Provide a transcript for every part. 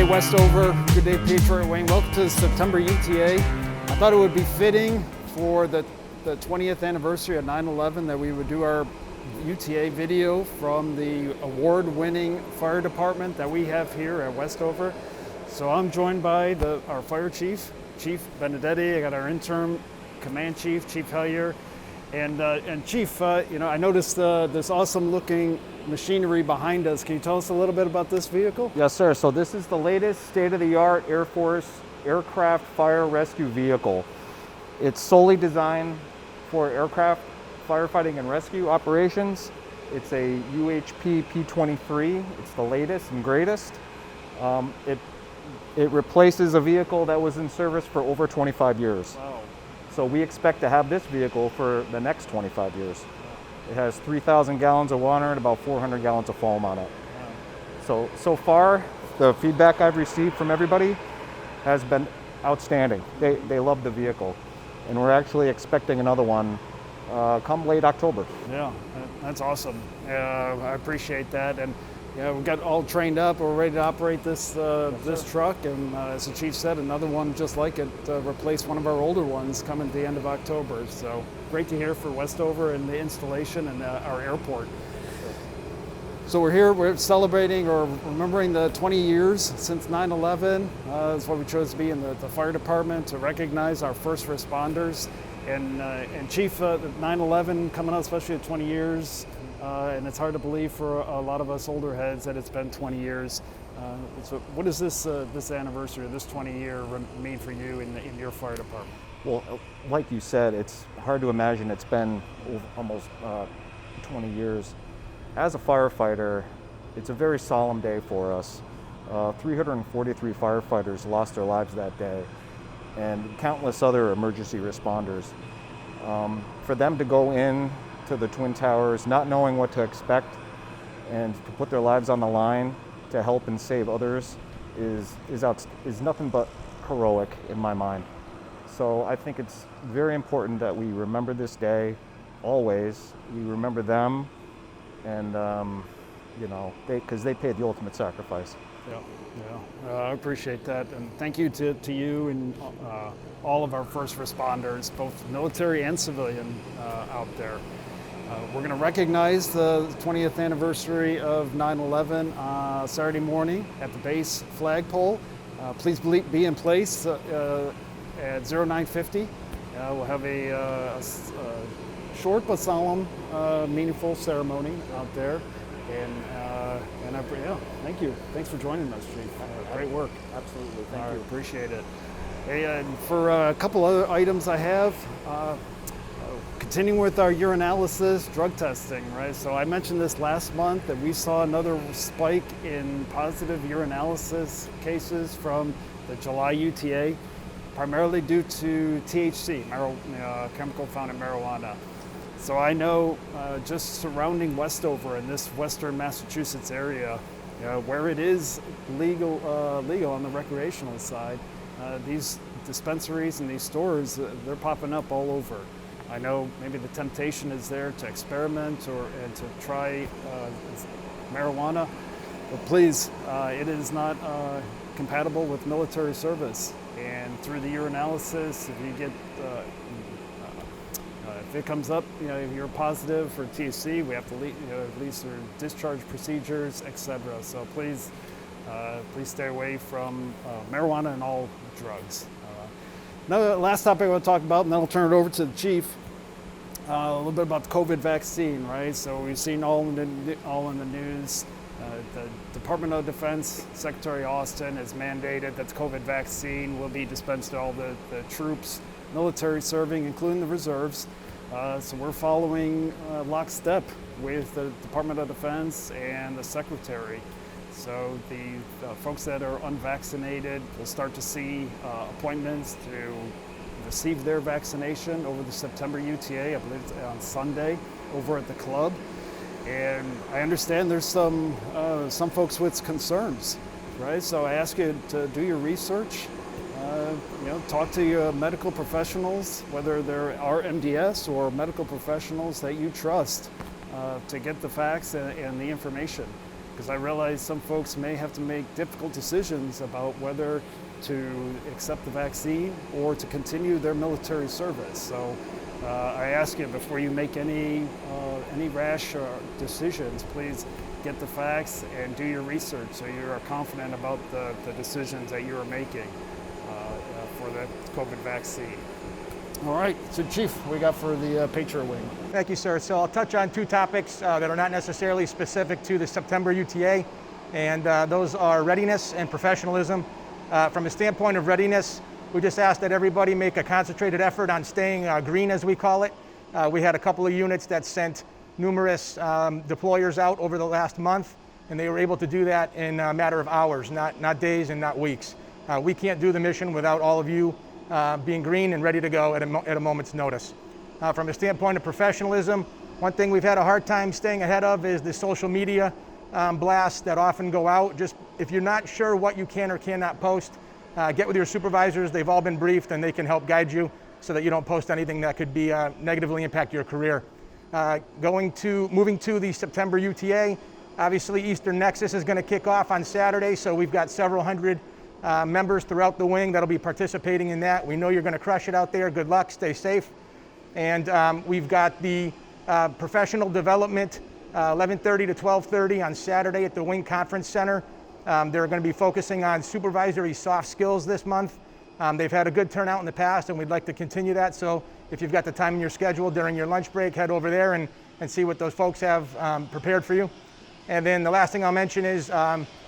day, Westover. Good day, Patriot Wayne. Welcome to the September UTA. I thought it would be fitting for the 20th anniversary of 9/11 that we would do our UTA video from the award-winning fire department that we have here at Westover. So I'm joined by our fire chief, Chief Benedetti. I got our interim command chief, Chief Hellyar. And Chief, I noticed this awesome-looking machinery behind us. Can you tell us a little bit about this vehicle? Yes, sir. So this is the latest state-of-the-art Air Force aircraft fire rescue vehicle. It's solely designed for aircraft firefighting and rescue operations. It's a UHP P-23. It's the latest and greatest. It replaces a vehicle that was in service for over 25 years. Wow. So we expect to have this vehicle for the next 25 years. It has 3,000 gallons of water and about 400 gallons of foam on it. Wow. So far, the feedback I've received from everybody has been outstanding. They love the vehicle. And we're actually expecting another one come late October. Yeah, that's awesome. I appreciate that. And we got all trained up. We're ready to operate this truck. And as the chief said, another one just like it replaced one of our older ones coming at the end of October. So great to hear for Westover and the installation and our airport. So we're celebrating or remembering the 20 years since 9/11. That's why we chose to be in the fire department to recognize our first responders. And Chief, 9/11 coming up, especially at 20 years. And it's hard to believe for a lot of us older heads that it's been 20 years. So what does this anniversary, this 20 year mean for you in your fire department? Well, like you said, it's hard to imagine it's been almost 20 years. As a firefighter, it's a very solemn day for us. 343 firefighters lost their lives that day, and countless other emergency responders. For them to go in to the Twin Towers not knowing what to expect and to put their lives on the line to help and save others is nothing but heroic in my mind. So I think it's very important that we remember this day always. We remember them, and because they paid the ultimate sacrifice. Yeah. I appreciate that, and thank you to you and all of our first responders, both military and civilian out there. We're going to recognize the 20th anniversary of 9/11 Saturday morning at the base flagpole. Please be in place at 0950. We'll have a short but solemn, meaningful ceremony out there. And thank you. Thanks for joining us, Chief. Great work. Absolutely. Thank you. Appreciate it. Hey, and for a couple other items I have, continuing with our urinalysis drug testing, right? So I mentioned this last month that we saw another spike in positive urinalysis cases from the July UTA, primarily due to THC, chemical found in marijuana. So I know just surrounding Westover in this western Massachusetts area, where it is legal on the recreational side, these dispensaries and these stores, they're popping up all over. I know maybe the temptation is there to experiment and to try marijuana, but please, it is not compatible with military service. And through the urinalysis, if you get if it comes up, if you're positive for THC, we have to at least there are discharge procedures, etc. So please stay away from marijuana and all drugs. Now, last topic I want to talk about, and then I'll turn it over to the chief. A little bit about the COVID vaccine, right? So we've seen all in the news. The Department of Defense, Secretary Austin has mandated that the COVID vaccine will be dispensed to all the troops, military serving, including the reserves. So we're following lockstep with the Department of Defense and the Secretary. So the folks that are unvaccinated will start to see appointments to receive their vaccination over the September UTA, I believe it's on Sunday, over at the club. And I understand there's some folks with concerns, right? So I ask you to do your research. Talk to your medical professionals, whether they're RMDS or medical professionals that you trust, to get the facts and the information. because I realize some folks may have to make difficult decisions about whether to accept the vaccine or to continue their military service. So I ask you, before you make any rash decisions, please get the facts and do your research so you are confident about the decisions that you are making for the COVID vaccine. All right, so Chief, what we got for the Patriot Wing? Thank you, sir. So I'll touch on two topics that are not necessarily specific to the September UTA, and those are readiness and professionalism. From a standpoint of readiness, we just ask that everybody make a concentrated effort on staying green, as we call it. We had a couple of units that sent numerous deployers out over the last month, and they were able to do that in a matter of hours, not days and not weeks. We can't do the mission without all of you being green and ready to go at a moment's notice. From a standpoint of professionalism, one thing we've had a hard time staying ahead of is the social media blasts that often go out. Just if you're not sure what you can or cannot post, get with your supervisors. They've all been briefed and they can help guide you so that you don't post anything that could be negatively impact your career. Moving to the September UTA, obviously Eastern Nexus is going to kick off on Saturday, so we've got several hundred members throughout the wing that'll be participating in that. We know you're going to crush it out there. Good luck, stay safe. And we've got the professional development 11:30 to 12:30 on Saturday at the Wing Conference Center. They're going to be focusing on supervisory soft skills this month. They've had a good turnout in the past, and we'd like to continue that. So if you've got the time in your schedule during your lunch break, head over there and see what those folks have prepared for you. And then the last thing I'll mention is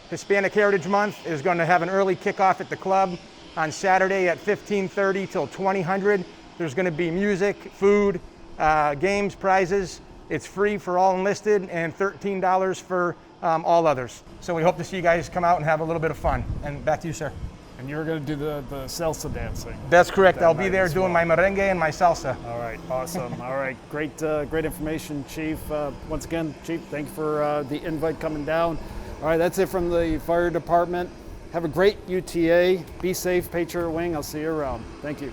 Hispanic Heritage Month is going to have an early kickoff at the club on Saturday at 15:30 till 2000. There's going to be music, food, games, prizes. It's free for all enlisted and $13 for all others. So we hope to see you guys come out and have a little bit of fun. And back to you, sir. And you're going to do the salsa dancing. That's correct. That I'll be there doing my merengue and my salsa. All right, awesome. All right, great information, Chief. Once again, Chief, thank you for the invite coming down. All right, that's it from the fire department. Have a great UTA. Be safe, Patriot Wing. I'll see you around. Thank you.